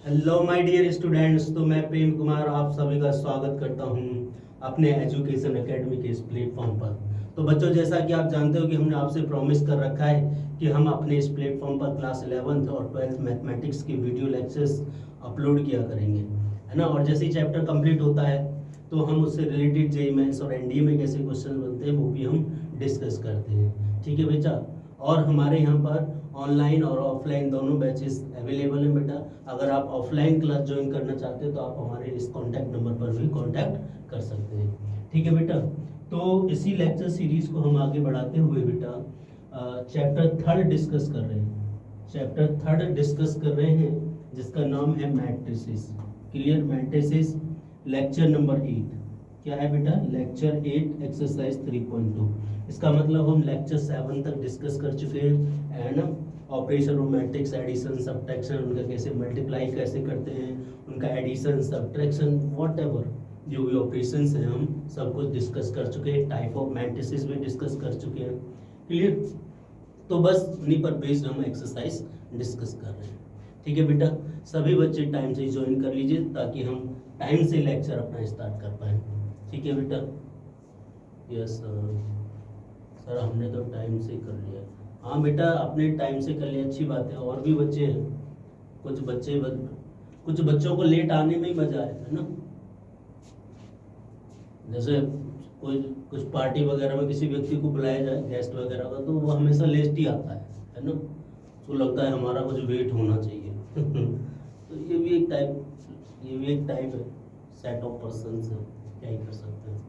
Hello my dear students. तो मैं प्रेम कुमार आप सभी का स्वागत करता हूं अपने एजुकेशन एकेडमी के इस प्लेटफॉर्म पर। तो बच्चों, जैसा कि आप जानते हो कि हमने आपसे प्रॉमिस कर रखा है कि हम अपने इस प्लेटफॉर्म पर क्लास 11th और 12th मैथमेटिक्स की वीडियो लेक्चर्स अपलोड किया करेंगे, है ना। और जैसे ही चैप्टर कंप्लीट होता है तो हम उससे रिलेटेड जेईई मेंस और एनडीए में कैसे क्वेश्चन बनते हैं वो भी हम डिस्कस करते हैं। ठीक है बेटा। और हमारे यहाँ पर ऑनलाइन और ऑफलाइन दोनों बैचेस अवेलेबल हैं बेटा। अगर आप ऑफलाइन क्लास ज्वाइन करना चाहते हैं तो आप हमारे इस कॉन्टैक्ट नंबर पर भी कॉन्टैक्ट कर सकते हैं। ठीक है बेटा। तो इसी लेक्चर सीरीज को हम आगे बढ़ाते हुए बेटा चैप्टर थर्ड डिस्कस कर रहे हैं। चैप्टर थर्ड डिस्कस कर रहे हैं जिसका नाम है matrices. Clear? Matrices lecture number 8। क्या है बेटा? Lecture 8 exercise 3.2। इसका मतलब हम लेक्चर 7 तक डिस्कस कर चुके हैं, है ना। Operation of matrix, addition, subtraction, उनका कैसे मल्टीप्लाई कैसे करते हैं, उनका एडिशन, सब्ट्रैक्शन, व्हाटएवर जो भी ऑपरेशंस हैं हम सब कुछ डिस्कस कर चुके हैं। टाइप ऑफ मैट्रिसेस भी डिस्कस कर चुके हैं। क्लियर? तो बस उन्हीं पर बेस्ड हम एक्सरसाइज डिस्कस कर रहे हैं। ठीक है बेटा। सभी बच्चे टाइम से ज्वाइन कर लीजिए ताकि हम टाइम से लेक्चर अपना स्टार्ट कर पाए। ठीक है बेटा। यस सर, हमने तो टाइम से कर लिया। हाँ बेटा, आपने टाइम से कर लिया, अच्छी बात है। और भी बच्चे हैं, कुछ बच्चों को लेट आने में ही मजा आया है ना। जैसे कोई कुछ पार्टी वगैरह में किसी व्यक्ति को बुलाया जाए, गेस्ट वगैरह का, तो वो हमेशा लेट ही आता है ना। उसको लगता है हमारा कुछ वेट होना चाहिए। तो ये भी एक टाइप है, सेट ऑफ पर्सन है, क्या ही कर सकते हैं।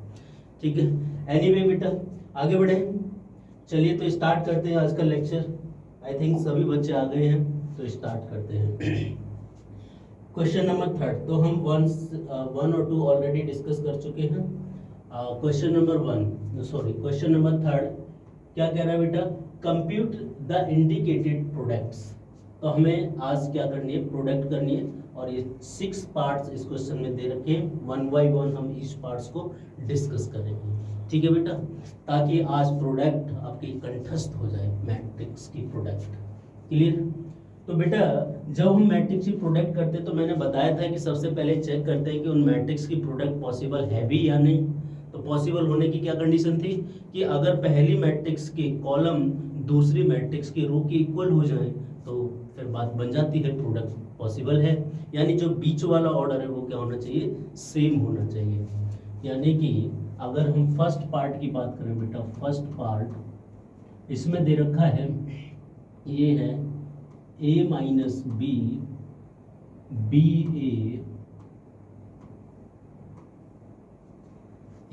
ठीक है। एनीवे बेटा, आगे बढ़े। चलिए तो स्टार्ट करते हैं आज का लेक्चर। आई थिंक सभी बच्चे आ गए हैं, तो स्टार्ट करते हैं। Question number third. तो हम वन और टू ऑलरेडी डिस्कस कर चुके हैं। Question number question number third क्या कह रहा है बेटा? Compute the indicated products. तो हमें आज क्या करनी है? प्रोडक्ट करनी है। और ये 6 पार्ट्स इस क्वेश्चन में दे रखे हैं। 1 बाय 1 हम इस पार्ट्स को डिस्कस करेंगे। ठीक है बेटा, ताकि आज प्रोडक्ट आपकी कंठस्थ हो जाए, मैट्रिक्स की प्रोडक्ट। क्लियर? तो बेटा, जब हम मैट्रिक्स की प्रोडक्ट करते हैं तो मैंने बताया था कि सबसे पहले चेक करते हैं कि उन मैट्रिक्स की प्रोडक्ट पॉसिबल है भी या नहीं। तो पॉसिबल होने की क्या कंडीशन थी कि अगर पहली मैट्रिक्स के कॉलम दूसरी मैट्रिक्स के रो के इक्वल हो जाए तो फिर बात बन जाती है, प्रोडक्ट पॉसिबल है। यानी जो बीच वाला ऑर्डर है वो क्या होना चाहिए? सेम होना चाहिए। यानी कि अगर हम फर्स्ट पार्ट की बात करें बेटा, फर्स्ट पार्ट इसमें दे रखा है, ये है a minus B,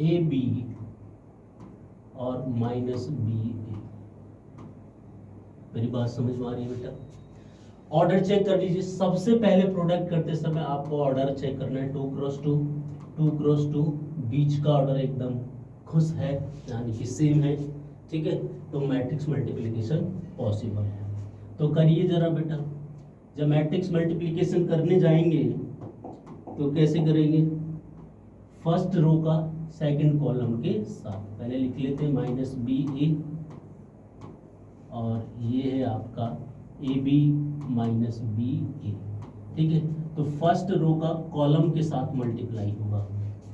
A B और माइनस बी ए। मेरी बात समझ में आ रही है बेटा? ऑर्डर चेक कर लीजिए। सबसे पहले प्रोडक्ट करते समय आपको ऑर्डर चेक करना है 2 क्रॉस 2, 2 क्रॉस 2। बीच का ऑर्डर एकदम खुश है, यानी कि सेम है। ठीक है, तो मैट्रिक्स मल्टीप्लिकेशन पॉसिबल है। तो करिए जरा बेटा। जब मैट्रिक्स मल्टीप्लिकेशन करने जाएंगे तो कैसे करेंगे? फर्स्ट रो का सेकंड कॉलम के साथ पहले लिख लेते हैं माइनस बी ए, और ये है आपका ए बी माइनस बी ए। ठीक है, तो फर्स्ट रो का कॉलम के साथ मल्टीप्लाई होगा,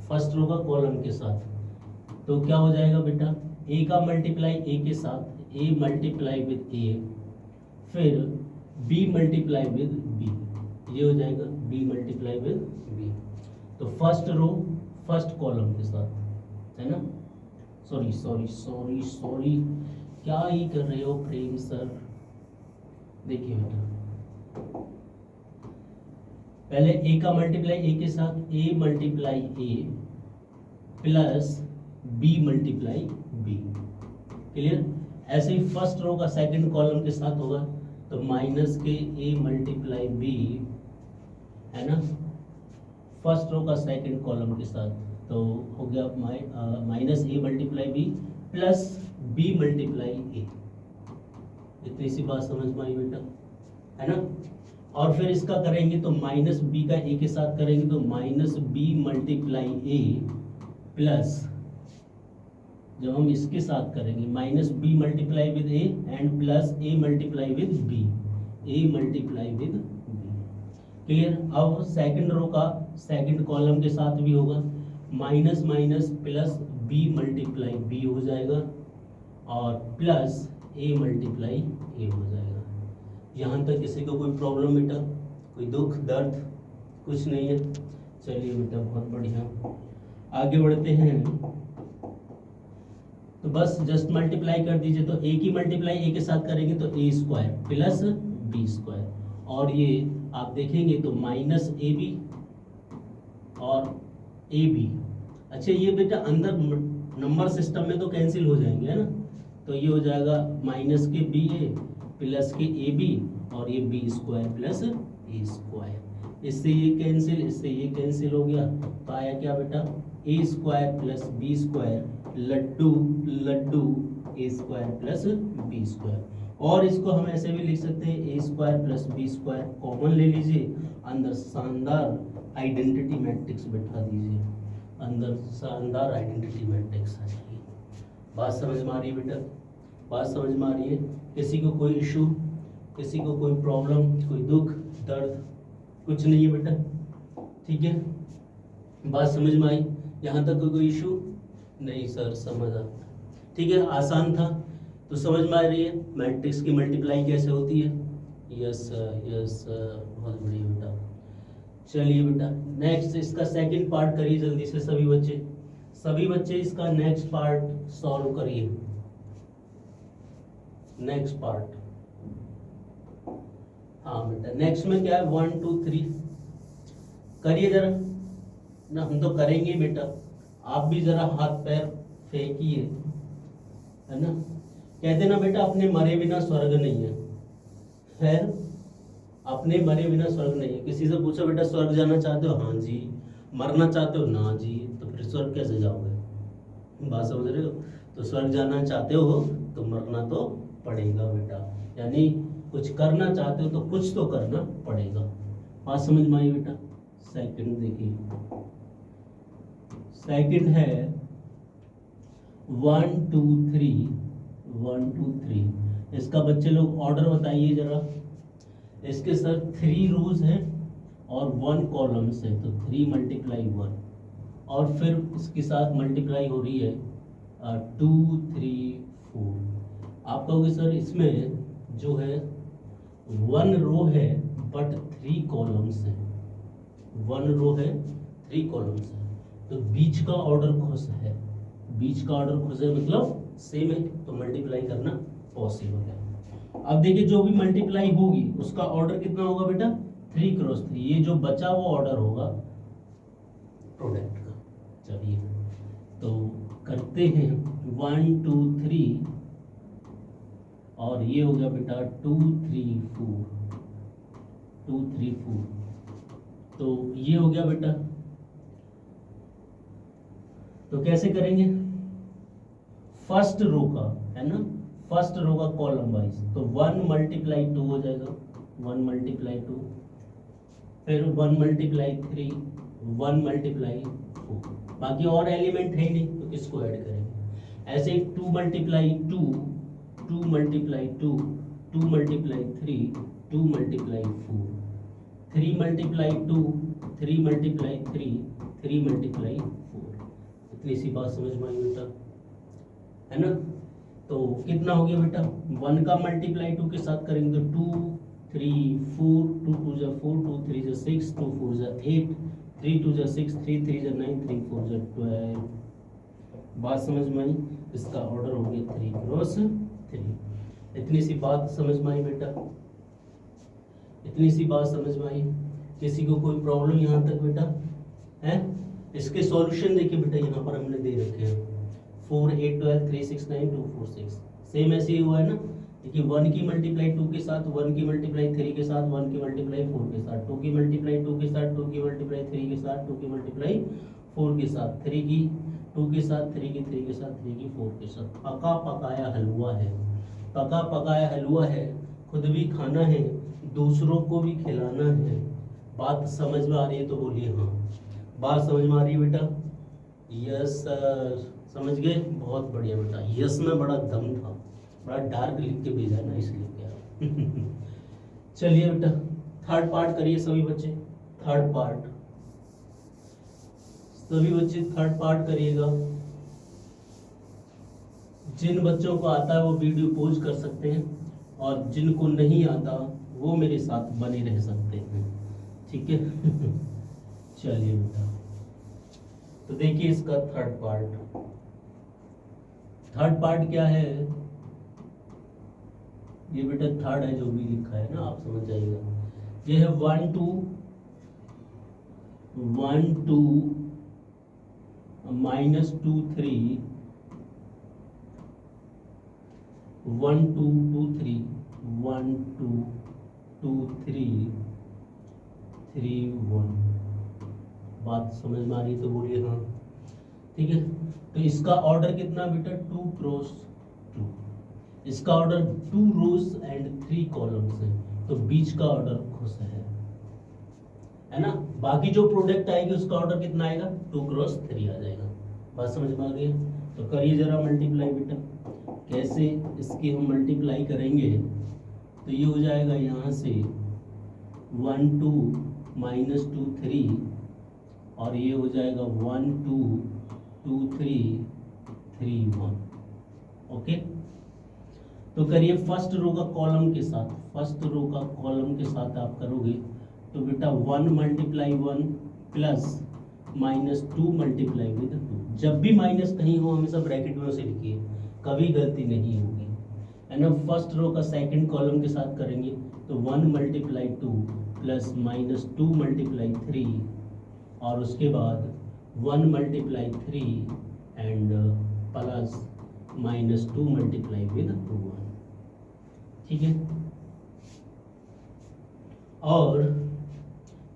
फर्स्ट रो का कॉलम के साथ। तो क्या हो जाएगा बेटा? ए का मल्टीप्लाई ए के साथ, ए मल्टीप्लाई विद ए, फिर बी मल्टीप्लाई विद बी, ये हो जाएगा बी मल्टीप्लाई विद बी। तो फर्स्ट रो फर्स्ट कॉलम के साथ, है ना। सॉरी सॉरी सॉरी सॉरी, क्या ही कर रहे हो प्रेम सर? देखिए बेटा, पहले ए का मल्टीप्लाई ए के साथ, A multiply A plus B multiply B. Clear? ऐसे ही फर्स्ट रो का सेकंड कॉलम के साथ होगा, तो माइनस के ए मल्टीप्लाई बी, है ना, फर्स्ट रो का सेकंड कॉलम के साथ। तो हो गया minus A multiply B plus B multiply A. इतनी सी बात समझ में आई बेटा, है ना। और फिर इसका करेंगे तो माइनस बी का ए के साथ करेंगे तो minus B multiply A plus, जब हम इसके साथ करेंगे minus B multiply with A and plus A multiply with B, A multiply with B. Clear. अब सेकंड रो का सेकंड कॉलम के साथ भी होगा, minus minus plus B multiply B हो जाएगा और प्लस ए मल्टीप्लाई ए हो जाएगा। यहाँ तक किसी को कोई प्रॉब्लम बेटा, कोई दुख दर्द कुछ नहीं है? चलिए बेटा बहुत बढ़िया, आगे बढ़ते हैं। तो बस जस्ट मल्टीप्लाई कर दीजिए, तो ए की मल्टीप्लाई ए के साथ करेंगे तो ए स्क्वायर प्लस बी स्क्वायर, और ये आप देखेंगे तो माइनस ए बी और ए बी। अच्छा ये बेटा अंदर नंबर सिस्टम में तो कैंसिल हो जाएंगे है ना, तो ये हो जाएगा माइनस के बी ए प्लस के ए बी और ये बी स्क्वायर प्लस ए स्क्वायर। इससे ये कैंसिल, इससे ये कैंसिल हो गया, तो आया क्या बेटा A square plus B square लड्डू लड्डू A square plus B square. और इसको हम ऐसे भी लिख सकते हैं A square plus B square common ले लीजिए, अंदर शानदार आइडेंटिटी मैट्रिक्स बैठा दीजिए, अंदर शानदार आइडेंटिटी मैट्रिक्स आ जाएगी। बात समझ में आ रही है बेटा, बात समझ में आ रही है? किसी को कोई इशू, किसी को कोई प्रॉब्लम, कोई दुख दर्द कुछ नहीं है बेटा, ठीक है? बात समझ में आई? यहाँ तक कोई इशू नहीं सर, समझ आ, ठीक है, आसान था तो समझ में आ रही है मैट्रिक्स की मल्टीप्लाई कैसे होती है? यस यस, बहुत बढ़िया बेटा। चलिए बेटा नेक्स्ट इसका सेकंड पार्ट करिए जल्दी से सभी बच्चे इसका नेक्स्ट पार्ट सॉल्व करिए। नेक्स्ट पार्ट, हाँ बेटा नेक्स्ट में क्या है 1 2 3 करिए जरा ना, हम तो करेंगे बेटा, आप भी जरा हाथ पैर फेंकिए, है ना? कहते ना बेटा अपने मरे बिना स्वर्ग नहीं है, अपने मरे बिना स्वर्ग नहीं है। किसी से पूछो बेटा स्वर्ग जाना चाहते हो? हाँ जी। मरना चाहते हो? ना जी। तो फिर स्वर्ग कैसे जाओगे? बात समझ रहे हो? तो स्वर्ग जाना चाहते हो तो मरना तो पड़ेगा बेटा, यानी कुछ करना चाहते हो तो कुछ तो करना पड़ेगा। बात समझ में आई बेटा? सेकंड देखिए, सेकंड है 1 2 3 1 2 3। इसका बच्चे लोग ऑर्डर बताइए जरा। इसके सर 3 रोज है और 1 कॉलम्स है, तो 3 मल्टीप्लाई 1 और फिर इसके साथ मल्टीप्लाई हो रही है 2 3 4। आप कहोगे सर इसमें जो है 1 रो है बट 3 कॉलम्स है, 1 रो है 3 कॉलम्स है, तो बीच का ऑर्डर खुश है, बीच का ऑर्डर खुश है मतलब सेम है, तो मल्टीप्लाई करना पॉसिबल है। अब देखिए जो भी मल्टीप्लाई होगी उसका ऑर्डर कितना होगा बेटा 3 क्रॉस 3, ये जो बचा वो ऑर्डर होगा प्रोडक्ट का। चलिए तो करते हैं 1 2 3 और ये हो गया बेटा 2 3 4 2 3 4, तो ये हो गया बेटा। तो कैसे करेंगे? फर्स्ट रो का है ना, फर्स्ट रो का कॉलम वाइज, तो 1 मल्टीप्लाई 2 हो जाएगा, 1 मल्टीप्लाई 2, फिर 1 मल्टीप्लाई 3, 1 मल्टीप्लाई 4, बाकी और एलिमेंट है ही नहीं तो किसको ऐड करेंगे? ऐसे ही 2 multiply 2, 2 multiply 2, 2 multiply 3, 2 multiply 4, 3 multiply 2, 3 multiply 3, 3 multiply 4। इतनी सी बात समझ में आई बेटा, है ना? तो कितना हो गया बेटा? 1 का मल्टीप्लाई 2 के साथ करेंगे तो 2 3 4, 2 2 जा 4, 2 3 जा 6, 2 4 जा 8, 3 2 जा 6, 3 3 जा 9, 3 4 जा 12। बात समझ में आई? इसका ऑर्डर हो गया 3 क्रॉस 3। इतनी सी बात समझ में आई बेटा, इतनी सी बात समझ में आई? किसी को कोई प्रॉब्लम यहाँ तक बेटा है? इसके सॉल्यूशन देखिए बेटा, यहाँ पर हमने दे रखे हैं 4 8 12 3 6 9 2 4 6, सेम ऐसे ही हुआ है ना। देखिए 1 की मल्टीप्लाई 2 के साथ, 1 की मल्टीप्लाई 3 के साथ, 1 की मल्टीप्लाई 4 के साथ, 2 की मल्टीप्लाई 2 के साथ, 2 की मल्टीप्लाई 3 के साथ, 2 की मल्टीप्लाई 4 के साथ, 3 की 2 के साथ, 3 की 3 के साथ, 3 की 4 के साथ। पका पकाया हलवा है, पका पकाया हलवा है, खुद भी खाना है दूसरों को भी खिलाना है। बात समझ में आ रही है तो बोलिए हाँ। बात समझ में आ रही है बेटा? यस सर, समझ गए? बहुत बढ़िया बेटा, यस में बड़ा दम था, बड़ा डार्क लिख के भेजा ना इसलिए क्या। चलिए बेटा थर्ड पार्ट करिए सभी बच्चे, थर्ड पार्ट, सभी बच्चे थर्ड पार्ट करिएगा। जिन बच्चों को आता है वो वीडियो पॉज कर सकते हैं, और जिनको नहीं आता वो मेरे साथ बने रह सकते हैं, ठीक है। चलिए बेटा, तो देखिए इसका थर्ड पार्ट, थर्ड पार्ट क्या है, ये बेटा थर्ड है जो भी लिखा है ना, आप समझ जाइएगा। ये है 1 2 -2 3 1 2 2 3 1 2 2 3 3 1। बात समझ में आ रही तो बोलिए हाँ, ठीक है। तो इसका ऑर्डर कितना बेटा, 2 क्रॉस 2, इसका ऑर्डर 2 रोज एंड 3 कॉलम्स है, तो बीच का ऑर्डर खुश है ना। बाकी जो प्रोडक्ट आएगी उसका ऑर्डर कितना आएगा, 2 क्रॉस 3 आ जाएगा। बात समझ में आ गई। तो करिए जरा मल्टीप्लाई बेटा, कैसे इसकी हम मल्टीप्लाई करेंगे, तो ये हो जाएगा यहाँ से 1 2 -2 3, और ये हो जाएगा 1 2 2 3 3 1। ओके, तो करिए फर्स्ट रो का कॉलम के साथ, फर्स्ट रो का कॉलम के साथ आप करोगे तो बेटा 1 × 1 प्लस -2 × 2। जब भी माइनस कहीं हो हमेशा ब्रैकेट में उसे लिखिए, कभी गलती नहीं होगी, है ना। फर्स्ट रो का सेकंड कॉलम के साथ करेंगे तो 1 × 2 प्लस -2 × 3, और उसके बाद 1 × 3 एंड प्लस -2 × 1, ठीक है। और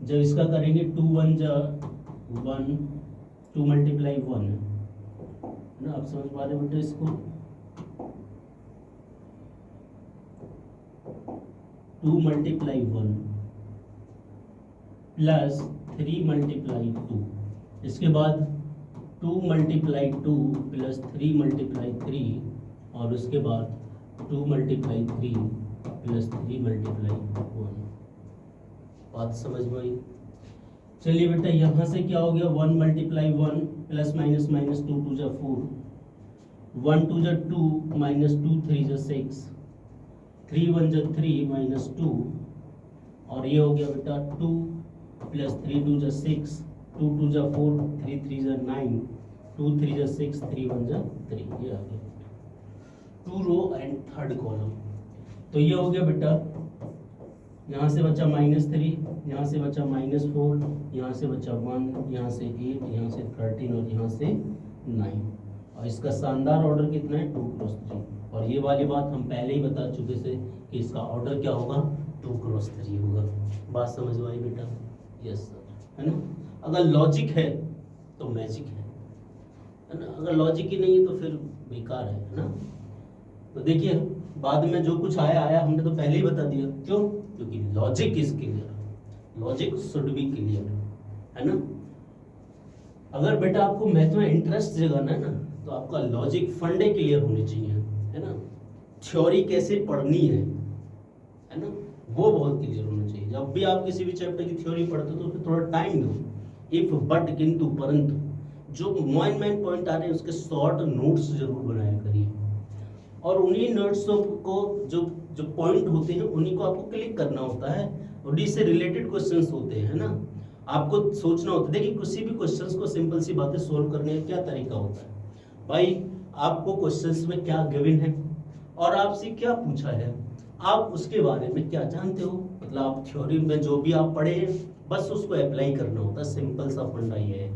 जब इसका करेंगे 2 1 जा 1, 2 × 1 है ना, आप समझ पा रहे बेटे इसको, 2 × 1 प्लस 3 × 2, इसके बाद 2 × 2 प्लस 3 × 3, और उसके बाद 2 × 3 प्लस 3 × 1। बात समझ में आई। चलिए बेटा यहाँ से क्या हो गया, 1 × 1 प्लस माइनस माइनस 2 2 जा 4, 1 2 जा 2 -2 3 जा 6, 3 1 जा 3 -2, और ये हो गया बेटा 2 प्लस 3 2 जा 6, 2 2 जा 4, 3 3 जा 9, 2 3 जा 6, 3 1 जा 3, ये आ गया 2 रो एंड थर्ड कॉलम। तो ये हो गया बेटा, यहाँ से बचा -3, यहाँ से बचा -4, यहाँ से बचा 1, यहाँ से 8, यहाँ से 13, और यहाँ से 9, और इसका शानदार ऑर्डर कितना है, 2 क्रॉस 3। और ये वाली बात हम पहले ही बता चुके थे कि इसका ऑर्डर क्या होगा, 2 क्रॉस 3 होगा। बात समझ में आई बेटा, यस सर, है ना। अगर लॉजिक है तो मैजिक है ना, अगर लॉजिक ही नहीं है तो फिर बेकार है ना। तो देखिए बाद में जो कुछ आया आया, हमने तो पहले ही बता दिया, क्यों, क्योंकि logic is clear, logic should be clear, है ना। अगर बेटा आपको मैथ में इंटरेस्ट जगाना है ना, तो आपका लॉजिक फंडे क्लियर होने चाहिए, है ना। थ्योरी कैसे पढ़नी है ना, वो बहुत क्लियर होना चाहिए। जब भी आप किसी भी चैप्टर की थ्योरी पढ़ते हो तो फिर थोड़ा टाइम दो, इफ बट किंतु परंतु, जो मेन पॉइंट आ रहे हैं उसके शॉर्ट नोट्स जरूर बनाया करिए, और उन्हीं नोट्सों को जो जो पॉइंट होते हैं उन्हीं को आपको क्लिक करना होता है, उन्हीं से रिलेटेड क्वेश्चंस होते हैं ना, आपको सोचना होता है। देखिए किसी भी क्वेश्चंस को सिंपल सी बातें सोल्व करने का क्या तरीका होता है भाई, आपको क्वेश्चंस में क्या गिवन है और आपसे क्या पूछा है, आप उसके बारे में क्या जानते हो, मतलब आप थ्योरी में जो भी आप पढ़े हैं बस उसको अप्लाई करना होता है, सिंपल सा फंडा ये है।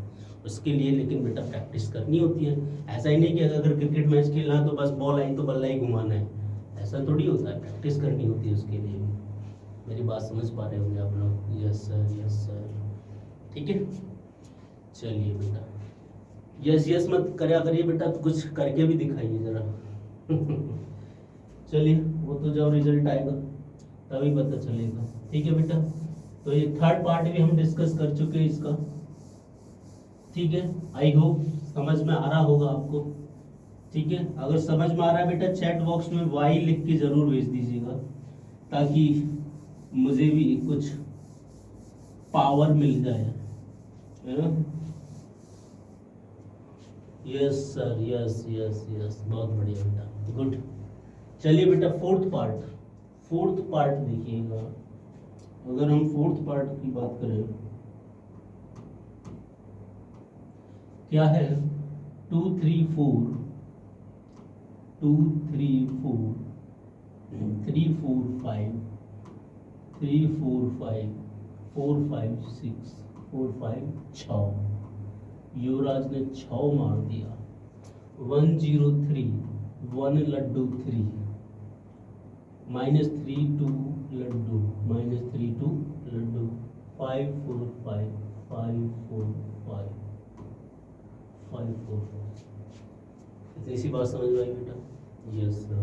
उसके लिए लेकिन बेटा प्रैक्टिस करनी होती है। ऐसा ही नहीं कि अगर क्रिकेट मैच खेलना है तो बस बॉल आई तो बल्ला ही घुमाना है, ऐसा थोड़ी होता है, प्रैक्टिस करनी होती है उसके लिए भी। मेरी बात समझ पा रहे होंगे आप लोग, यस सर, यस सर, ठीक है। चलिए बेटा, यस यस मत करा करिए बेटा, कुछ करके भी दिखाइए जरा। चलिए वो तो जब रिजल्ट आएगा तभी पता चलेगा, ठीक है बेटा। तो ये थर्ड पार्ट भी हम डिस्कस कर चुके हैं इसका, ठीक है। आई होप समझ में आ रहा होगा आपको, ठीक है। अगर समझ में आ रहा है बेटा चैट बॉक्स में वाई लिख के जरूर भेज दीजिएगा, ताकि मुझे भी कुछ पावर मिल जाए, है ना। Yes sir, yes yes yes, बहुत बढ़िया बेटा, गुड। चलिए बेटा फोर्थ पार्ट देखिएगा। अगर हम फोर्थ पार्ट की बात करें, क्या है, 2 3 4 2 3 4 3 4 5 3 4 5 4 5 6 4 5 6। युवराज ने 6 मार दिया। 103 1 लड्डू 3 -3 2 लड्डू -3 2 लड्डू 5 4 5 5 4 5 5 4 5। इतनी सी बात समझ में आई बेटा? Yes sir.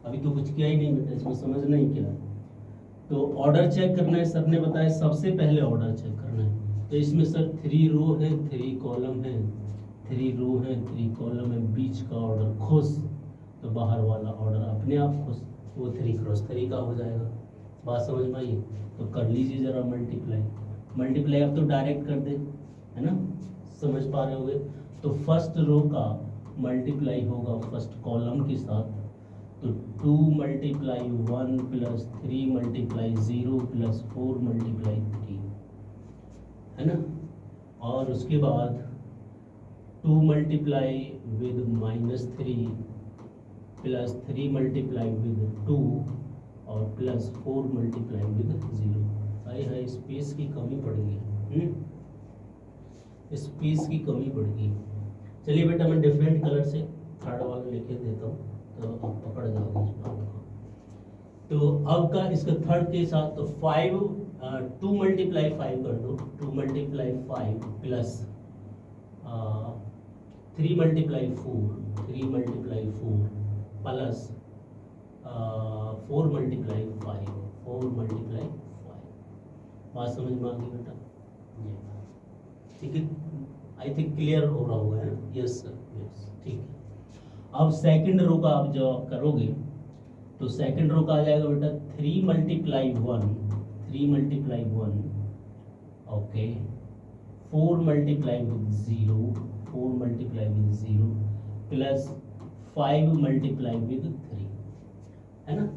अभी तो कुछ किया ही नहीं बेटा, इसमें समझना ही क्या है। तो ऑर्डर चेक करना है, सर ने बताया सबसे पहले ऑर्डर चेक करना है। तो इसमें सर 3 रो है 3 कॉलम है, 3 रो है 3 कॉलम है, बीच का ऑर्डर खुश, तो बाहर वाला ऑर्डर अपने आप खुश, वो 3 क्रॉस 3 का हो जाएगा। बात समझ में आई? तो कर लीजिए जरा मल्टीप्लाई अब तो डायरेक्ट कर दे, है ना, समझ पा रहे होगे। तो फर्स्ट रो का मल्टीप्लाई होगा फर्स्ट कॉलम के साथ, तो 2 multiply 1 plus 3 multiply 0 plus 4 multiply 3, है ना। और उसके बाद 2 multiply with -3 plus 3 multiply with 2 और plus 4 multiply with 0। Hi space की कमी पड़ गई, स्पेस की कमी पड़ गई। चलिए बेटा मैं डिफरेंट कलर से थर्ड वाला लिखे देता हूँ, तो आप पकड़ जाओगे इस बात को। तो अब का इसका थर्ड के साथ, तो 2 मल्टीप्लाई 5 कर दो, 2 multiply 5 plus 3 multiply 4 3 multiply 4 plus 4 multiply 5 4 multiply 5। बात समझ में आ गई बेटा? ठीक है, आई थिंक क्लियर हो रहा होगा, है ना? यस सर, यस, ठीक है। अब सेकंड रो का आप जब आप करोगे, तो सेकंड रो का आ जाएगा बेटा 3 multiply 1 3 multiply 1, okay, 4 multiply with 0 4 multiply with 0 plus 5 multiply with 3, है ना।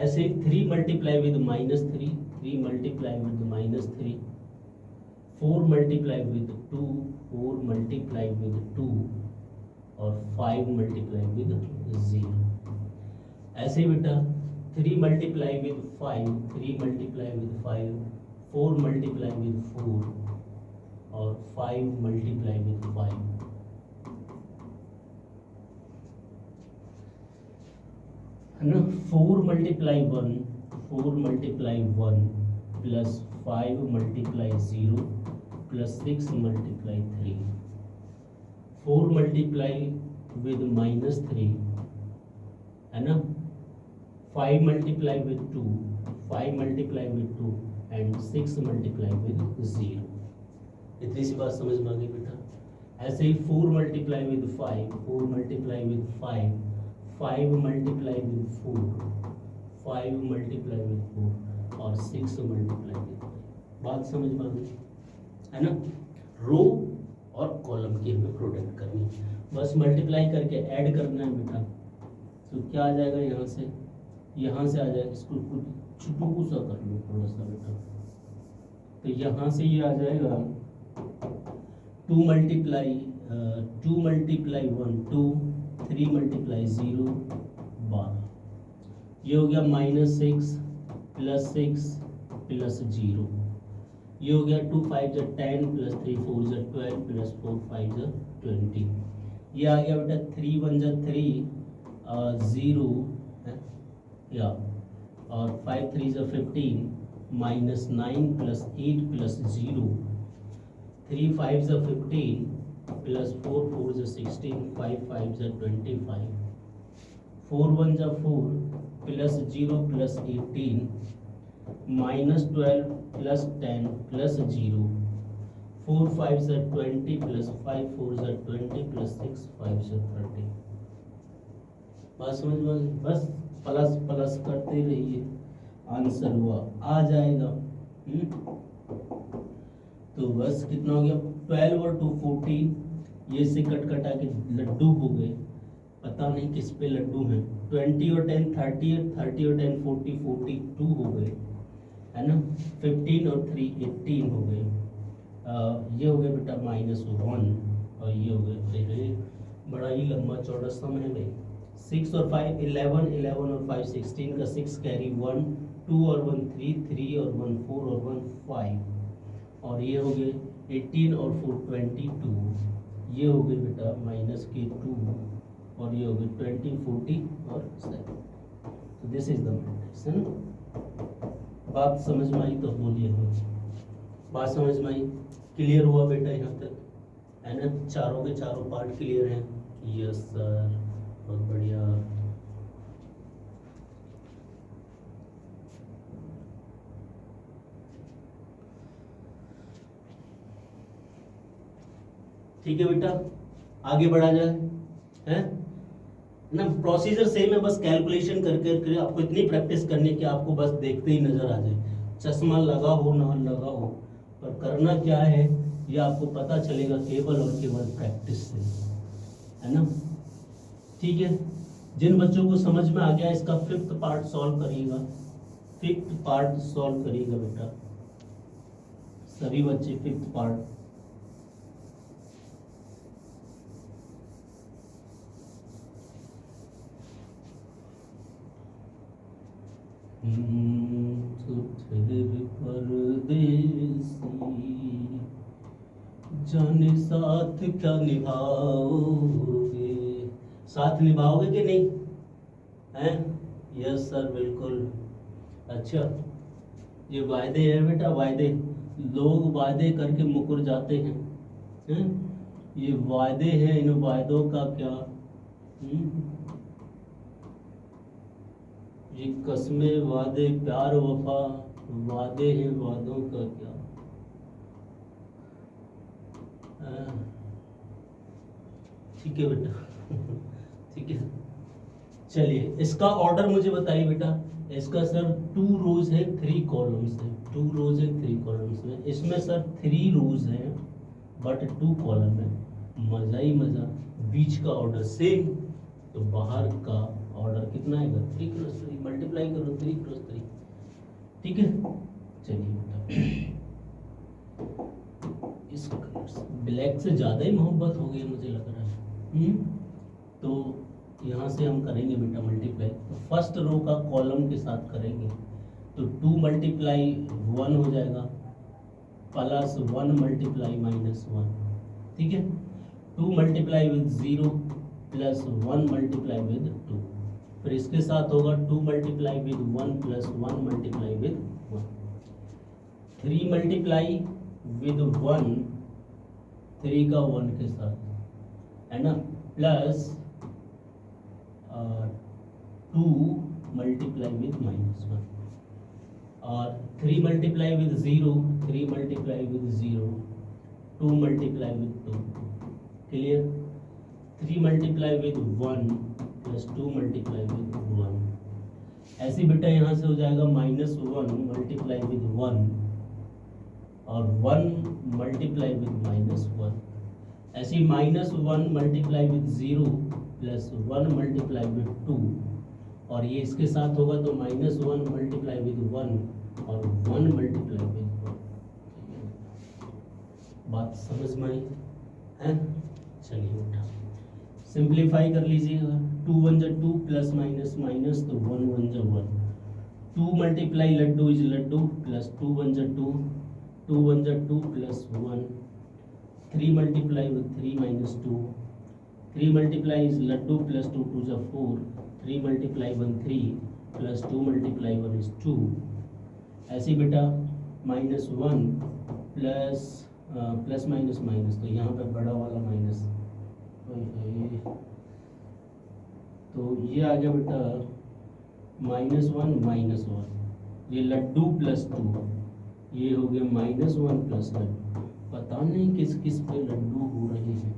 ऐसे 3 multiply with -3 3 multiply with -3 4 multiply with 2 4 multiply with 2 और 5 मल्टीप्लाई विद 0। ऐसे बेटा 3 multiply with 5 3 multiply with 5 4 multiply with 4 और 5 मल्टीप्लाई विद 5, है ना। 4 multiply 1 4 multiply 1 plus 5 multiply 0 plus 6 multiply 3, 4 multiply with -3, है ना, 5 multiply with 2 5 multiply with 2 and 6 multiply with 0। इतनी सी बात समझ में आ गई बेटा। ऐसे ही 4 multiply with 5 4 multiply with 5 5 multiply with 4 5 multiply with 4 और 6 मल्टीप्लाई विद 5। बात समझ में आ गई, है ना। रो और कॉलम की हमें प्रोडक्ट करनी है, बस मल्टीप्लाई करके ऐड करना है बेटा। तो क्या आ जाएगा, यहाँ से आ जाएगा, इसको कुछ छुटू सा कर लो थोड़ा सा बेटा। तो यहाँ से ये आ जाएगा 2 मल्टीप्लाई 1 2 3 मल्टीप्लाई 0 12, ये हो गया -6 प्लस 6 प्लस 0, ये हो गया 2 5 जा 10 प्लस 3 4 जा 12 प्लस 4 5 जा 20। ये आ गया बेटा 3 1 जा 3 0 है या, और 5 3 जा 15 -9 प्लस 8 प्लस 0, 3 5 जा 15 प्लस 4 4 जा 16 5 5 जा 25, 4 1 जा 4 प्लस 0 प्लस 18 -12 प्लस 10 प्लस 0, 4 5 जा 20 प्लस 5 4 जा 20 प्लस 6 5 जा 30। बात समझ में? बस प्लस प्लस करते रहिए, आंसर हुआ आ जाएगा। तो बस कितना हो गया 12 और 2 14, ये से कट कटा के लड्डू हो गए, पता नहीं किस पे लड्डू हैं। 20 और 10 30, 30 और 10 40, 42 हो गए, है ना। 15 और 3 18 हो गए। ये हो गया बेटा -1, और ये हो गए, अरे बड़ा ही लंबा चौड़ा सम है भाई। 6 और 5 11, 11 और 5 16 का 6 कैरी 1, 2 और 1 3, 3 और 1 4 और 1 5, और ये हो गए 18 और 4 22, ये हो गए बेटा -2, और ये हो गए 20 40 और 7। तो दिस इज द मैट्रिक्स, है ना। बात समझ में आई तो बोलिए हाँ। बात समझ में आई, क्लियर हुआ बेटा यहाँ तक, है ना। चारों के चारों पार्ट क्लियर हैं। यस सर, बहुत बढ़िया। ठीक है बेटा, आगे बढ़ा जाए, है ना। प्रोसीजर सेम है, बस कैलकुलेशन करके करके आपको इतनी प्रैक्टिस करनी कि आपको बस देखते ही नजर आ जाए, चश्मा लगा हो ना लगा हो, पर करना क्या है ये आपको पता चलेगा केवल और केवल प्रैक्टिस से, है ना। ठीक है, जिन बच्चों को समझ में आ गया इसका 5th पार्ट सॉल्व करिएगा, 5th पार्ट सॉल्व करिएगा बेटा, सभी बच्चे 5th पार्ट। जाने साथ क्या निभाओगे, साथ निभाओगे कि नहीं, हैं। यस सर बिल्कुल। अच्छा, ये वायदे हैं बेटा, वायदे, लोग वायदे करके मुकर जाते हैं, हैं? ये वायदे हैं, इन वायदों का क्या, ये कस्में वादे प्यार वफा, वादे हैं वादों का क्या। ठीक है बेटा ठीक है, चलिए इसका ऑर्डर मुझे बताइए बेटा। इसका सर 2 रोज है 3 कॉलम्स है, 2 रोज है 3 कॉलम्स में, इसमें सर 3 रोज है बट 2 कॉलम है, मजा ही मजा। बीच का ऑर्डर सेम, तो बाहर का ऑर्डर कितना आएगा 3 क्रॉस 3, मल्टीप्लाई करो 3 क्रॉस 3, ठीक है। चलिए बेटा, इस कलर से ब्लैक से ज़्यादा ही मोहब्बत हो गई मुझे लग रहा है। तो यहाँ से हम करेंगे बेटा मल्टीप्लाई, तो फर्स्ट रो का कॉलम के साथ करेंगे, तो 2 मल्टीप्लाई 1 हो जाएगा, प्लस 1 मल्टीप्लाई -1, ठीक है। 2 multiply with 0 plus 1 multiply with 2, फिर इसके साथ होगा 2 multiply with 1 plus 1 multiply with 1, 3 multiply with 1, 3 का 1 के साथ, है ना, प्लस 2 मल्टीप्लाई विद -1, और 3 multiply with 0, 3 multiply with 0, 2 multiply with 2, clear. 3 multiply with 1 plus 2 multiply with 1, ऐसे बेटा यहाँ से हो जाएगा -1 मल्टीप्लाई विद 1 और 1 मल्टीप्लाई विद -1, ऐसे -1 multiply with 0 plus 1 multiply with 2, और ये इसके साथ होगा तो -1 मल्टीप्लाई विद 1 और 1 मल्टीप्लाई विद 1। बात समझ में आई है। चलिए बेटा सिंप्लीफाई कर लीजिएगा, 2 1 जा 2 प्लस माइनस माइनस तो 1 1 जा 1, 2 मल्टीप्लाई लड्डू इज लड्डू प्लस 2 1 जा 2, 2 1 जा 2 plus 1, 3 multiply with 3 minus 2, 3 multiply is लड्डू प्लस 2 2 जा 4, 3 मल्टीप्लाई 1 3 प्लस 2 मल्टीप्लाई 1 इज 2, ऐसे बेटा -1 प्लस प्लस माइनस माइनस, तो यहाँ पे बड़ा वाला माइनस, तो ये आ गया बेटा -1 ये लड्डू प्लस 2, ये हो गया -1 प्लस लड्डू, पता नहीं किस किस पे लड्डू हो रहे हैं।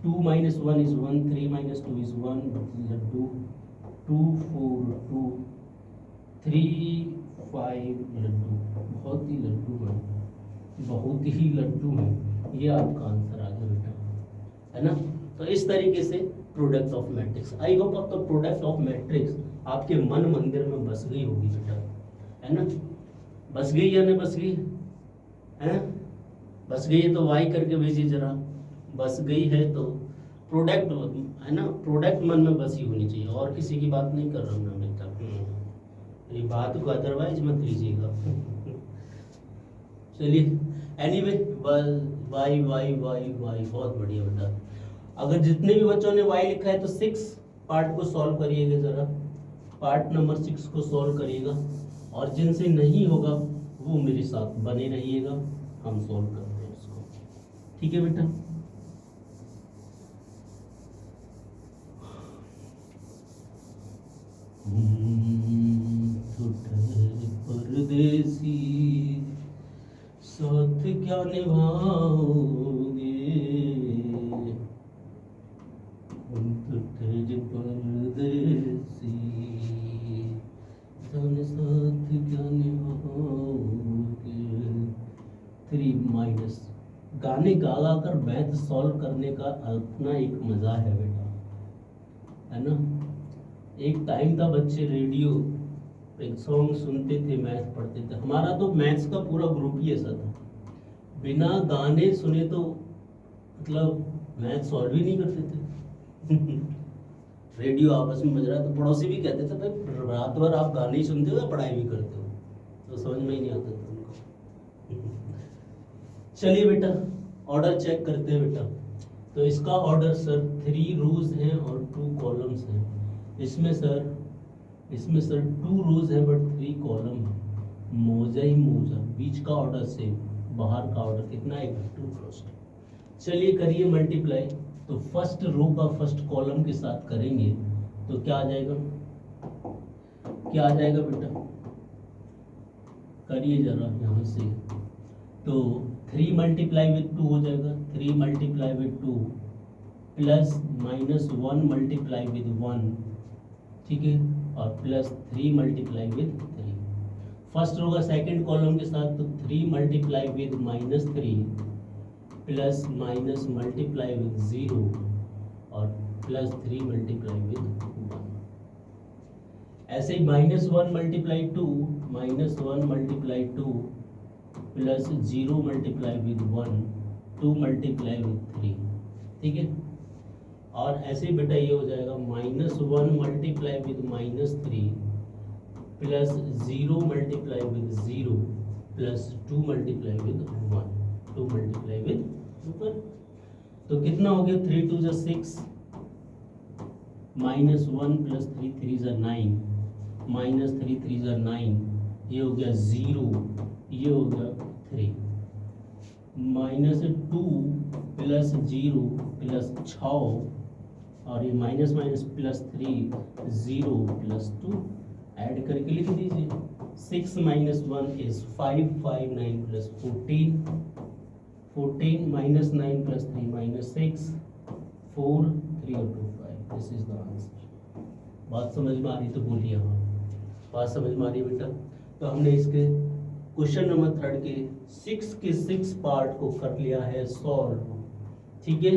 2 - 1 इज 1, 3 - 2 इज 1 लड्डू, 2 4 2 3 5 लड्डू, बहुत ही लड्डू है। बहुत ही लड्डू हैं, ये आपका आंसर आ गया बेटा, है ना। तो इस तरीके से product of matrix, I hope अब तो प्रोडक्ट ऑफ मैट्रिक्स आपके मन मंदिर में बस गई होगी बेटा, है ना। बस गई या नहीं बस गई, है ना। बस गई है तो वाई करके भेजिए जरा, बस गई है तो प्रोडक्ट, है ना, प्रोडक्ट मन में बसी होनी चाहिए, और किसी की बात नहीं कर रहा हूँ मैं बेटा, ये बात को अदरवाइज मत लीजिएगा। चलिए anyway, why why why why, बहुत बढ़िया बेटा। अगर जितने भी बच्चों ने वाई लिखा है तो 6 पार्ट को सॉल्व करिएगा जरा, पार्ट नंबर 6 को सॉल्व करिएगा, और जिनसे नहीं होगा वो मेरे साथ बने रहिएगा, हम सॉल्व करते हैं इसको, ठीक है बेटा। परदेसी साथ क्या निभाओगे, परदेसी साथ क्या निभाओगे। 3 माइनस, गाने गा गा कर मैथ सॉल्व करने का अपना एक मजा है बेटा, है ना। एक टाइम था बच्चे रेडियो एक सॉन्ग सुनते थे, मैथ पढ़ते थे, हमारा तो मैथ्स का पूरा ग्रुप ही ऐसा था, बिना गाने सुने तो मतलब मैथ सॉल्व ही नहीं करते थे। रेडियो आपस में बज रहा है तो पड़ोसी भी कहते थे भाई रात भर आप गाने ही सुनते हो या पढ़ाई भी करते हो, तो समझ में ही नहीं आता था उनको। चलिए बेटा ऑर्डर चेक करते हैं बेटा, तो इसका ऑर्डर सर 3 रोज हैं और 2 कॉलम्स हैं, इसमें सर 2 रोज है बट 3 कॉलम है, मोजा ही मोजा, बीच का ऑर्डर सेम, बाहर का ऑर्डर कितना है 2 क्रॉस। चलिए करिए मल्टीप्लाई, तो फर्स्ट रो का फर्स्ट कॉलम के साथ करेंगे तो क्या आ जाएगा, क्या आ जाएगा बेटा, करिए जरा यहाँ से, तो 3 मल्टीप्लाई विथ 2 हो जाएगा, 3 multiply with 2 plus minus 1 multiply with 1, ठीक है, और plus 3 multiply with 3। First row का सेकंड कॉलम के साथ तो 3 multiply with minus 3 plus minus multiply with 0 और प्लस 3 मल्टीप्लाई विथ 1। ऐसे ही minus 1 multiply 2 minus 1 multiply 2 plus 0 multiply with 1 2 multiply with 3, ठीक है। और ऐसे ही बेटा ये हो जाएगा minus 1 multiply with minus 3 plus 0 multiply with 0 plus 2 multiply with 1 2 multiply with 1। तो कितना हो गया 3 2 = 6 माइनस 1 प्लस 3 3 = 9 माइनस 3 3 = 9, ये हो गया 0, ये हो गया 3 माइनस 2 प्लस 0 प्लस 6 और ये minus minus plus 3 0 plus 2 add करके लिख दीजिए, 6 minus 1 is 5 5 9 plus 14 14 minus 9 plus 3 minus 6 4 3 और 2 5, दिस इज द आंसर। बात समझ में आ रही तो बोलिए हाँ, बात समझ में आ रही है बेटा। तो हमने इसके क्वेश्चन नंबर 3 के 6 के 6 पार्ट को कर लिया है सॉल्व, ठीक है।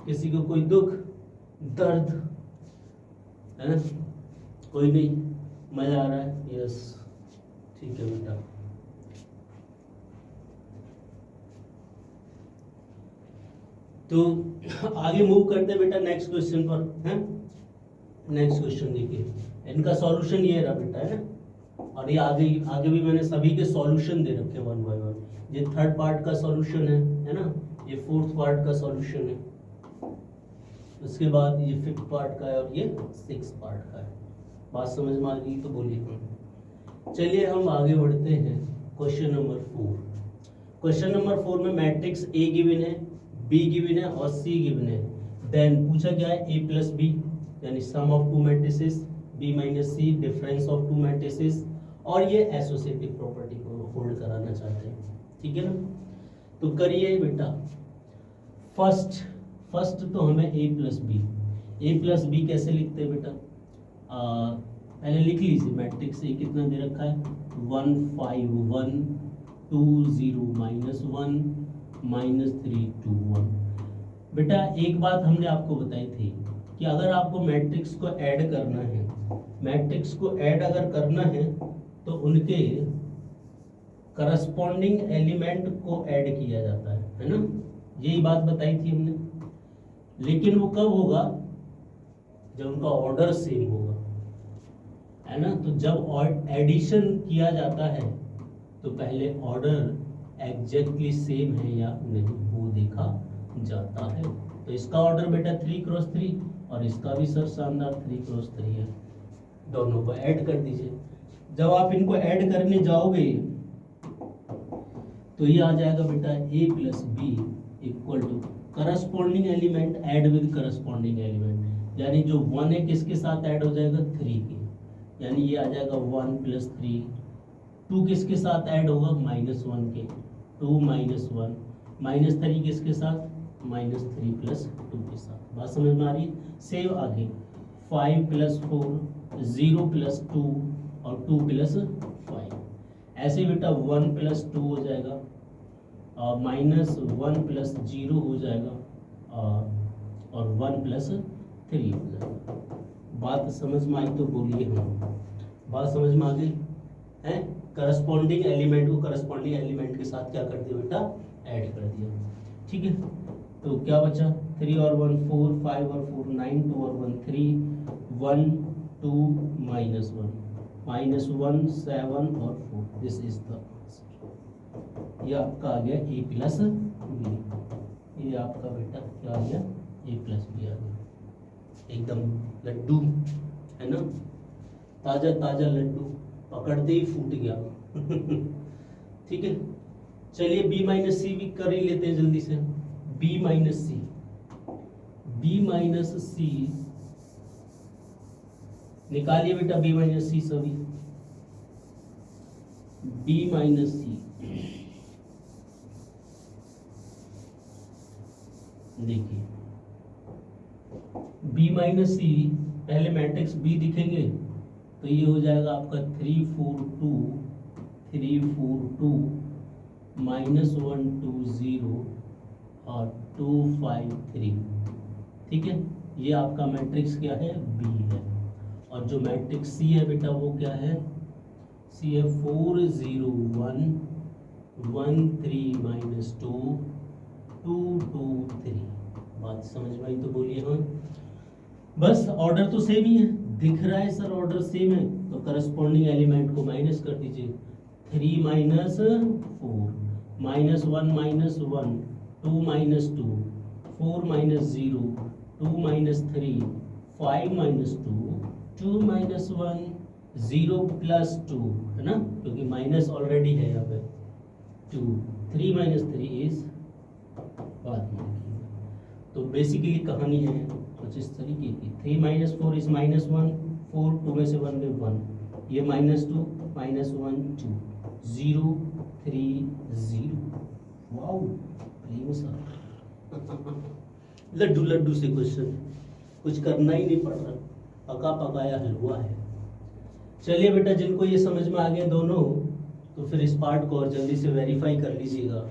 किसी को कोई दुख दर्द है ना, कोई नहीं, मजा आ रहा है, यस ठीक है बेटा। तो आगे मूव करते हैं बेटा नेक्स्ट क्वेश्चन पर, हैं। नेक्स्ट क्वेश्चन देखिए, इनका सॉल्यूशन ये रहा बेटा, है ना। और ये आगे आगे भी मैंने सभी के सॉल्यूशन दे रखे 1 बाय 1, ये 3rd पार्ट का सॉल्यूशन है ना, ये 4th पार्ट का सॉल्यूशन है, उसके बाद ये 5th पार्ट का है और ये 6th पार्ट का है। बात समझ में आ गई तो बोलिए। चलिए हम आगे बढ़ते हैं क्वेश्चन नंबर 4। क्वेश्चन नंबर 4 में मैट्रिक्स ए गिवन है, बी गिवन है और सी गिवन है। देन पूछा गया है ए प्लस बी यानी sum of 2 matrices, B minus C difference of 2 matrices, और ये एसोसिएटिव प्रॉपर्टी को होल्ड कराना चाहते हैं, ठीक है ना। तो करिए बेटा, फर्स्ट तो हमें ए प्लस बी कैसे लिखते हैं बेटा, पहले लिख लीजिए मैट्रिक्स ए कितना दे रखा है 1 5 1 2 0 -1 -3 2 1। बेटा एक बात हमने आपको बताई थी कि अगर आपको मैट्रिक्स को ऐड करना है, मैट्रिक्स को ऐड अगर करना है तो उनके करस्पॉन्डिंग एलिमेंट को ऐड किया जाता है ना, यही बात बताई थी हमने। लेकिन वो कब होगा, जब उनका ऑर्डर सेम होगा, है ना। तो जब एडिशन किया जाता है तो पहले ऑर्डर एग्जैक्टली सेम है या नहीं वो देखा जाता है। तो इसका ऑर्डर बेटा 3x3 और इसका भी सर शानदार 3x3 है। दोनों को ऐड कर दीजिए। जब आप इनको ऐड करने जाओगे तो ये आ जाएगा बेटा a + b equal to corresponding element add with corresponding element, यानी जो 1 है किसके साथ ऐड हो जाएगा 3 के, यानी ये आ जाएगा 1 + 3। 2 किसके साथ ऐड होगा -1 के, 2 - 1 -3 किसके साथ -3 + 2 के साथ। बात समझ में आ रही है। सेव आगे 5 + 4 0 + 2 और 2 + 5। ऐसे बेटा 1 + 2 हो जाएगा, -1 + 0 हो जाएगा और 1 + 3 हो जाएगा। बात समझ में आई तो बोलिए हम। बात समझ में आ गई है। करस्पॉन्डिंग एलिमेंट को करस्पॉन्डिंग एलिमेंट के साथ क्या कर दिया बेटा, ऐड कर दिया। ठीक है, तो क्या बचा 3 और 1 4, 5 और 4 9, 2 और 1 3, 1 2 -1 -1 7 और 4। This is the answer. ये आपका आ गया a + b। ये आपका बेटा क्या आ गया a + b आ गया। एकदम लड्डू है ना, ताजा ताजा लड्डू, पकड़ते ही फूट गया। ठीक है, चलिए b - c भी कर ही लेते हैं जल्दी से। b - c, b - c निकालिए बेटा, b - c सभी। b - c देखिए b - c पहले मैट्रिक्स b दिखेंगे तो ये हो जाएगा आपका 3 4 2 3 4 2 -1 2 0 और 2 5 3। ठीक है, ये आपका मैट्रिक्स क्या है b है। और जो मैट्रिक्स c है बेटा वो क्या है, c है 4 0 1 1 3 -2 2 2 3। बात समझ में आई तो बोलिए हाँ। बस ऑर्डर तो सेम ही है, दिख रहा है सर ऑर्डर सेम है, तो करस्पॉन्डिंग एलिमेंट को माइनस कर दीजिए। 3 - 4 -1 -1 2 - 2 4 -0 2 -3 5 -2 2 -1 0 + 2 है ना, क्योंकि माइनस ऑलरेडी है यहाँ पे 2 3 - 3 इज बाद में। तो बेसिकली कहानी है कुछ इस तरीके की। 3 - 4 इज -1 4 2 में से 1 में 1, ये -2 -1 2 0 3 0। वाओ प्रेम सर लड्डू लड्डू से क्वेश्चन, कुछ करना ही नहीं पड़ रहा, पका पकाया हलवा है। चलिए बेटा, जिनको ये समझ में आ गए दोनों, तो फिर इस पार्ट को और जल्दी से वेरीफाई कर लीजिएगा।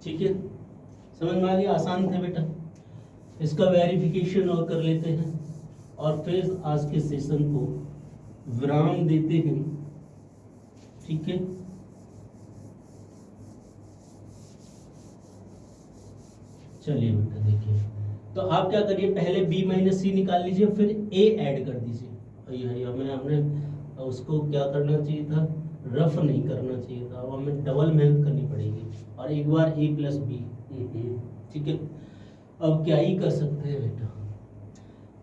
ठीक है, समझ में आ गया, आसान थे बेटा। इसका वेरिफिकेशन और कर लेते हैं और फिर आज के सेशन को विराम देते हैं। ठीक है, चलिए बेटा देखिए, तो आप क्या करिए, पहले b - c निकाल लीजिए, फिर a ऐड कर दीजिए। हमने उसको क्या करना चाहिए था, रफ नहीं करना चाहिए था, अब हमें डबल मेहनत करनी पड़ेगी और एक बार a + b। ठीक है, अब क्या ही कर सकते हैं बेटा,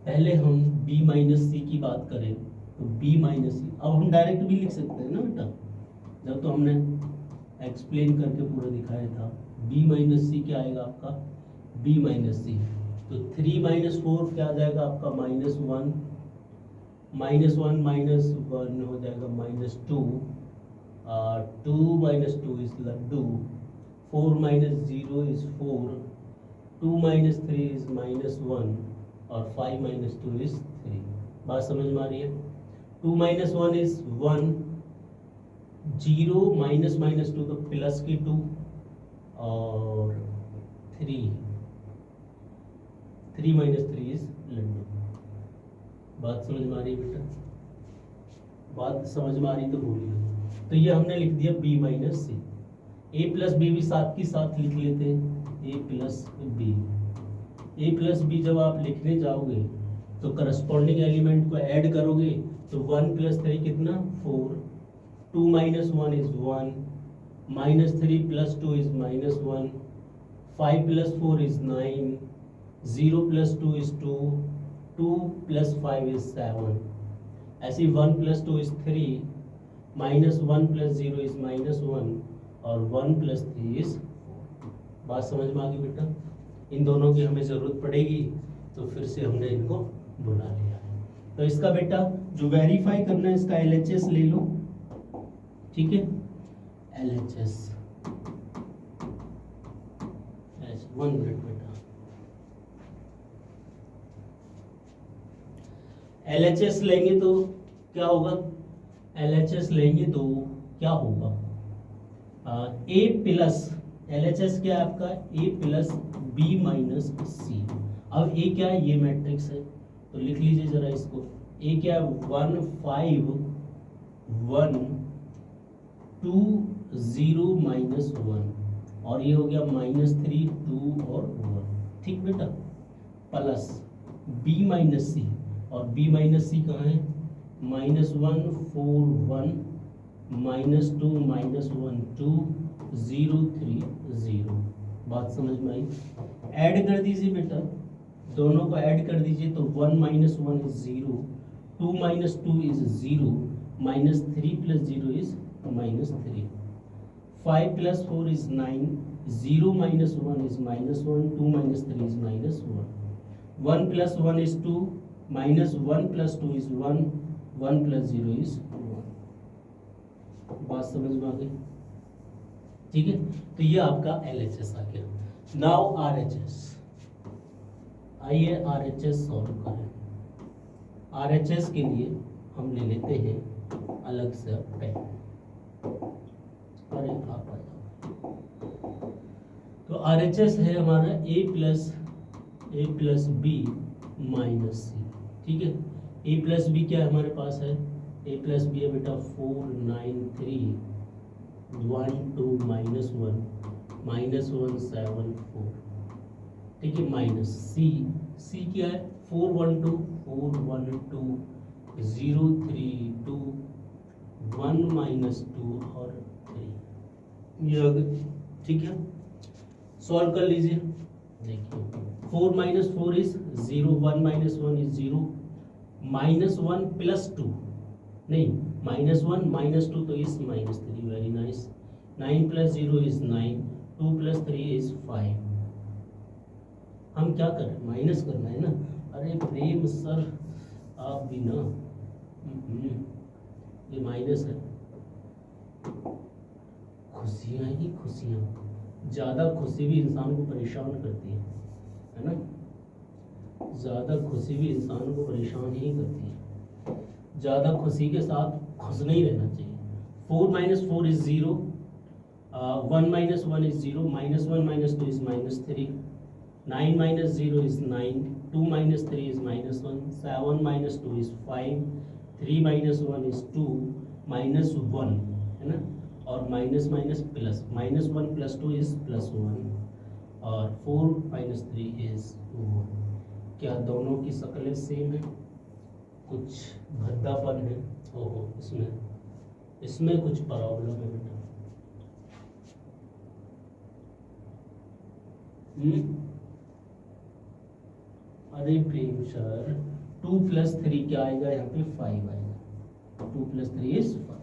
पहले हम b - c की बात करें तो b - c अब हम डायरेक्ट भी लिख सकते हैं ना बेटा, जब तो हमने एक्सप्लेन करके पूरा दिखाया था। b - c क्या आएगा आपका b - c, तो 3 - 4 क्या आ जाएगा आपका -1 -1 -1 हो जाएगा -2 2 - 2 इज लड्डू 4 - 0 इज 4 2 - 3 इज -1 और 5 - 2 इज 3। बात समझ में आ रही है? 2 माइनस 1 इज 1, 0 माइनस माइनस 2 तो प्लस की 2, और 3 माइनस 3 इज लड्डू। बात समझ में आ रही है बेटा? बात समझ में आ रही तो बोलिए। तो ये हमने लिख दिया b minus C. a plus B भी साथ की साथ लिख लेते हैं, a plus B. a plus B जब आप लिखने जाओगे तो करस्पॉन्डिंग एलिमेंट को ऐड करोगे तो 1 प्लस 3 कितना 4, 2 minus 1 is 1, minus 3 plus 2 is minus 1, 5 plus 4 is 9, 0 plus 2 is 2, 2 plus 5 is 7। ऐसे 1 plus 2 is 3, minus 1 plus 0 is minus 1, और 1 प्लस 3 इज 4। बात समझ में आ गई बेटा? इन दोनों की हमें ज़रूरत पड़ेगी तो फिर से हमने इनको बुला लिया है। तो इसका बेटा जो वेरीफाई करना है इसका LHS ले लो, ठीक है? LHS 1 मिनट बेटा। LHS लेंगे तो क्या होगा? LHS लेंगे तो क्या होगा? A प्लस LHS क्या है आपका? A plus B minus C। अब A क्या है? ये मैट्रिक्स है तो लिख लीजिए जरा इसको। A क्या है? 1 5 1 2 0 माइनस 1, और ये हो गया माइनस 3 2 और 1, ठीक बेटा? प्लस B माइनस C, और B माइनस C कहाँ है? Minus 1 4 1 minus 2 minus 1 2 0 3 0। बात समझ में आई? ऐड कर दीजिए बेटा, दोनों को ऐड कर दीजिए तो 1 minus 1 is 0, 2 minus 2 is 0, minus 3 plus 0 is minus 3, 5 plus 4 is 9, 0 minus 1 is minus 1, 2 minus 3 is minus 1, 1 plus 1 is 2, minus 1 plus 2 is 1, 1 plus 0 is 1। बात समझ में आ गई? ठीक है, तो ये आपका LHS आ गया। नाउ RHS, आइए RHS सॉल्व करें। RHS के लिए हम ले लेते हैं अलग से पेन। अरे आप आ जाओ। तो RHS है हमारा A plus B minus C, ठीक है? A प्लस बी क्या हमारे पास है? A प्लस बी है बेटा 4 9 3 1 2 माइनस 1 माइनस 1 7 4, ठीक है? माइनस सी क्या है? 4 1 2 4 1 2 0 3 2 1 माइनस 2 और 3, ये हो गया, ठीक है? सॉल्व कर लीजिए। देखिए 4 minus 4 is 0, 1 minus 1 is 0, minus 1 plus 2 नहीं, माइनस 1 माइनस 2 तो is minus 3, very nice. 9 plus 0 is 9, 2 plus 3 is 5। हम क्या कर रहे हैं? माइनस करना है ना। अरे प्रेम सर आप भी ना, ये माइनस है। खुशियाँ ही खुशियाँ, ज़्यादा खुशी भी इंसान को परेशान करती है ना? ज़्यादा खुशी भी इंसान को परेशान ही करती है। ज़्यादा खुशी के साथ खुश नहीं रहना चाहिए। 4 minus 4 is 0, 1 minus 1 is 0, minus 1 minus 2 is minus 3, 9 minus 0 is 9, 2 minus 3 is minus 1, 7 minus 2 is 5, 3 minus 1 is 2, minus 1 है ना? और minus minus plus, minus 1 plus 2 is plus 1, और 4 माइनस 3 इज 1। क्या दोनों की शक्लें सेम है? कुछ भद्दापन है? ओहो, इसमें कुछ प्रॉब्लम है बेटा। अरे प्रेम सर 2 प्लस 3 क्या आएगा? यहाँ पे 5 आएगा। 2 प्लस 3 इज 5।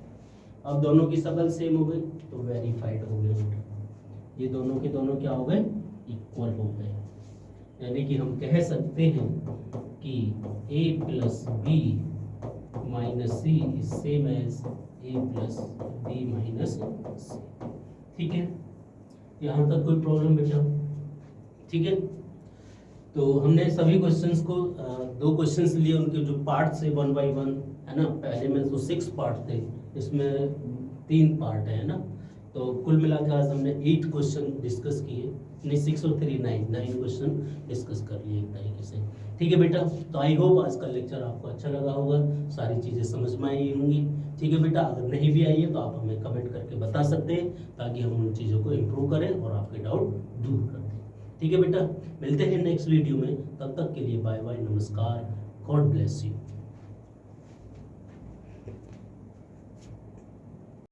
अब दोनों की शक्ल सेम हो गई तो वेरीफाइड हो गया बेटा। ये दोनों के दोनों क्या हो गए? इक्वल हो गए। यानी कि हम कह सकते हैं कि A plus B minus C is same as A plus B minus C, ठीक है? यहाँ तक कोई प्रॉब्लम बेटा? ठीक है, तो हमने सभी क्वेश्चंस को 2 क्वेश्चंस लिए, उनके जो पार्ट्स है 1 बाय 1 है ना। पहले में तो 6 पार्ट थे, इसमें 3 पार्ट है ना। तो कुल मिला के आज हमने 8 क्वेश्चन डिस्कस किए, नहीं 6 और 3 9 क्वेश्चन डिस्कस कर लिए एक तरीके से। ठीक है बेटा, तो आई होप आज का लेक्चर आपको अच्छा लगा होगा, सारी चीज़ें समझ में आई होंगी। ठीक है बेटा, अगर नहीं भी आई है तो आप हमें कमेंट करके बता सकते हैं, ताकि हम उन चीज़ों को इम्प्रूव करें और आपके डाउट दूर कर दें। ठीक है बेटा, मिलते हैं नेक्स्ट वीडियो में, तब तक के लिए बाय बाय, नमस्कार, गॉड ब्लेस यू।